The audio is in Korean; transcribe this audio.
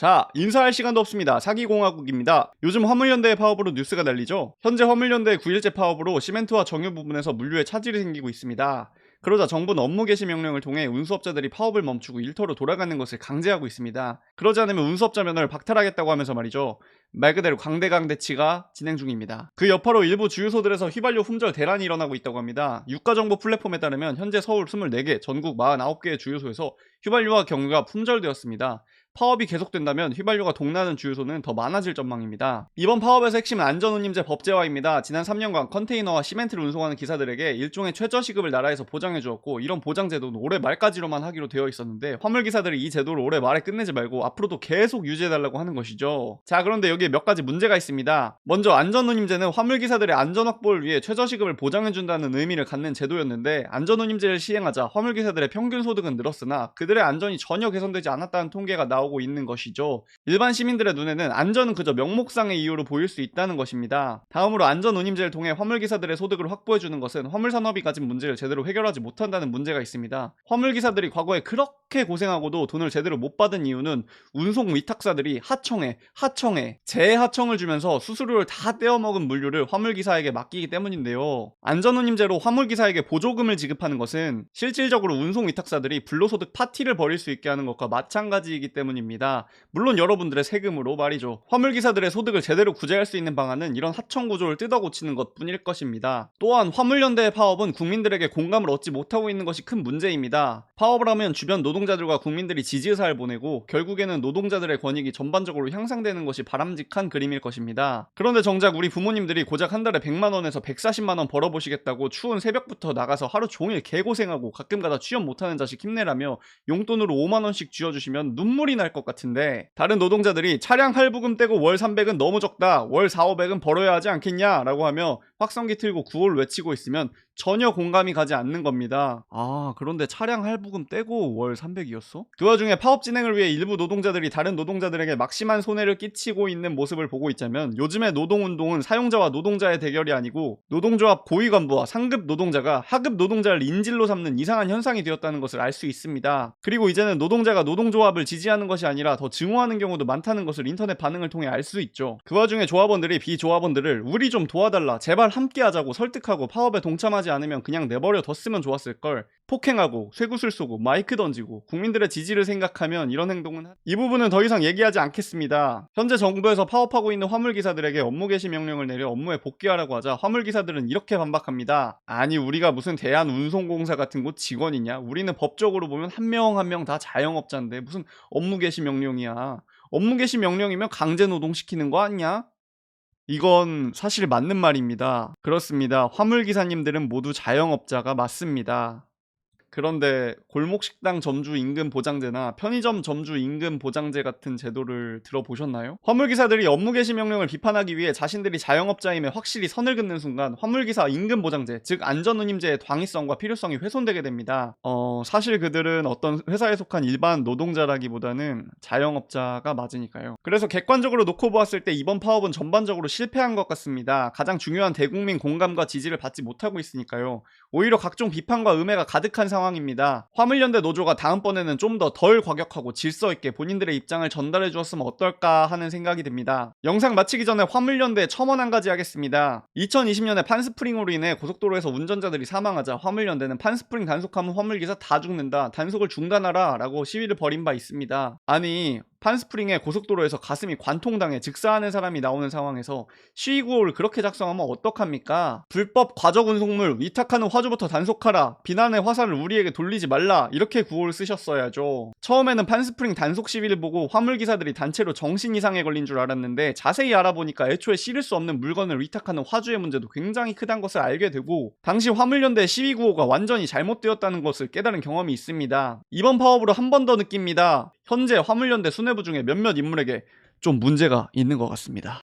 자, 인사할 시간도 없습니다. 사기공화국입니다. 요즘 화물연대의 파업으로 뉴스가 날리죠. 현재 화물연대의 9일째 파업으로 시멘트와 정유 부분에서 물류에 차질이 생기고 있습니다. 그러자 정부는 업무 개시 명령을 통해 운수업자들이 파업을 멈추고 일터로 돌아가는 것을 강제하고 있습니다. 그러지 않으면 운수업자 면허를 박탈하겠다고 하면서 말이죠. 말 그대로 강대강 대치가 진행 중입니다. 그 여파로 일부 주유소들에서 휘발유 품절 대란이 일어나고 있다고 합니다. 유가정보 플랫폼에 따르면 현재 서울 24개, 전국 49개의 주유소에서 휘발유와 경유가 품절되었습니다. 파업이 계속된다면 휘발유가 동나는 주유소는 더 많아질 전망입니다. 이번 파업에서 핵심은 안전운임제 법제화입니다. 지난 3년간 컨테이너와 시멘트를 운송하는 기사들에게 일종의 최저시급을 나라에서 보장해주었고, 이런 보장제도는 올해 말까지로만 하기로 되어 있었는데 화물기사들이 이 제도를 올해 말에 끝내지 말고 앞으로도 계속 유지해달라고 하는 것이죠. 자, 그런데 여기에 몇 가지 문제가 있습니다. 먼저 안전운임제는 화물기사들의 안전확보를 위해 최저시급을 보장해준다는 의미를 갖는 제도였는데, 안전운임제를 시행하자 화물기사들의 평균 소득은 늘었으나 그들의 안전이 전혀 개선되지 않았다는 통계가 나오고 있는 것이죠. 일반 시민들의 눈에는 안전은 그저 명목상의 이유로 보일 수 있다는 것입니다. 다음으로 안전운임제를 통해 화물기사들의 소득을 확보해주는 것은 화물산업이 가진 문제를 제대로 해결하지 못한다는 문제가 있습니다. 화물기사들이 과거에 그렇게 고생하고도 돈을 제대로 못 받은 이유는 운송 위탁사들이 하청에 재하청을 주면서 수수료를 다 떼어먹은 물류를 화물기사에게 맡기기 때문인데요. 안전운임제로 화물기사에게 보조금을 지급하는 것은 실질적으로 운송 위탁사들이 불로소득 파티를 벌일 수 있게 하는 것과 마찬가지이기 때문입니다. 물론 여러분들의 세금으로 말이죠. 화물기사들의 소득을 제대로 구제할 수 있는 방안은 이런 하청 구조를 뜯어 고치는 것 뿐일 것입니다. 또한 화물연대의 파업은 국민들에게 공감을 얻지 못하고 있는 것이 큰 문제입니다. 파업을 하면 주변 노동자들과 국민들이 지지의사를 보내고 결국에는 노동자들의 권익이 전반적으로 향상되는 것이 바람직한 그림일 것입니다. 그런데 정작 우리 부모님들이 고작 한 달에 100만원에서 140만원 벌어보시겠다고 추운 새벽부터 나가서 하루 종일 개고생하고 가끔가다 취업 못하는 자식 힘내라며 용돈으로 5만원씩 쥐어주시면 눈물이 날 것 같은데, 다른 노동자들이 차량 할부금 떼고 월 300은 너무 적다, 월 4, 500은 벌어야 하지 않겠냐 라고 하며 확성기 틀고 구호를 외치고 있으면 전혀 공감이 가지 않는 겁니다. 그런데 차량 할부금 떼고 월 300이었어? 그 와중에 파업 진행을 위해 일부 노동자들이 다른 노동자들에게 막심한 손해를 끼치고 있는 모습을 보고 있자면, 요즘의 노동운동은 사용자와 노동자의 대결이 아니고 노동조합 고위관부와 상급 노동자가 하급 노동자를 인질로 삼는 이상한 현상이 되었다는 것을 알 수 있습니다. 그리고 이제는 노동자가 노동조합을 지지하는 것이 아니라 더 증오하는 경우도 많다는 것을 인터넷 반응을 통해 알 수 있죠. 그 와중에 조합원들이 비조합원들을 우리 좀 도와달라, 제발 함께하자고 설득하고 파업에 동참하지 않으면 그냥 내버려 뒀으면 좋았을걸, 폭행하고 쇠구슬 쏘고 마이크 던지고 국민들의 지지를 생각하면 이런 행동은 이 부분은 더 이상 얘기하지 않겠습니다. 현재 정부에서 파업하고 있는 화물기사들에게 업무 개시 명령을 내려 업무에 복귀하라고 하자 화물기사들은 이렇게 반박합니다. 아니, 우리가 무슨 대한운송공사 같은 곳 직원이냐? 우리는 법적으로 보면 한 명 한 명 다 자영업자인데 무슨 업무 개시 명령이야. 업무 개시 명령이면 강제 노동시키는 거 아니야? 이건 사실 맞는 말입니다. 그렇습니다. 화물기사님들은 모두 자영업자가 맞습니다. 그런데 골목식당 점주 임금 보장제나 편의점 점주 임금 보장제 같은 제도를 들어보셨나요? 화물기사들이 업무 개시 명령을 비판하기 위해 자신들이 자영업자임에 확실히 선을 긋는 순간 화물기사 임금 보장제, 즉 안전운임제의 당위성과 필요성이 훼손되게 됩니다. 사실 그들은 어떤 회사에 속한 일반 노동자라기보다는 자영업자가 맞으니까요. 그래서 객관적으로 놓고 보았을 때 이번 파업은 전반적으로 실패한 것 같습니다. 가장 중요한 대국민 공감과 지지를 받지 못하고 있으니까요. 오히려 각종 비판과 음해가 가득한 상황입니다. 화물연대 노조가 다음번에는 좀 더 덜 과격하고 질서있게 본인들의 입장을 전달해 주었으면 어떨까 하는 생각이 듭니다. 영상 마치기 전에 화물연대 첨언 한 가지 하겠습니다. 2020년에 판스프링으로 인해 고속도로에서 운전자들이 사망하자 화물연대는 판스프링 단속하면 화물기사 다 죽는다, 단속을 중단하라 라고 시위를 벌인 바 있습니다. 아니, 판스프링에 고속도로에서 가슴이 관통당해 즉사하는 사람이 나오는 상황에서 시위구호를 그렇게 작성하면 어떡합니까? 불법 과적 운송물 위탁하는 화주부터 단속하라, 비난의 화살을 우리에게 돌리지 말라, 이렇게 구호를 쓰셨어야죠. 처음에는 판스프링 단속 시위를 보고 화물기사들이 단체로 정신 이상에 걸린 줄 알았는데 자세히 알아보니까 애초에 실을 수 없는 물건을 위탁하는 화주의 문제도 굉장히 크다는 것을 알게 되고, 당시 화물연대의 시위 구호가 완전히 잘못되었다는 것을 깨달은 경험이 있습니다. 이번 파업으로 한 번 더 느낍니다. 현재 화물연대 수뇌부 중에 몇몇 인물에게 좀 문제가 있는 것 같습니다.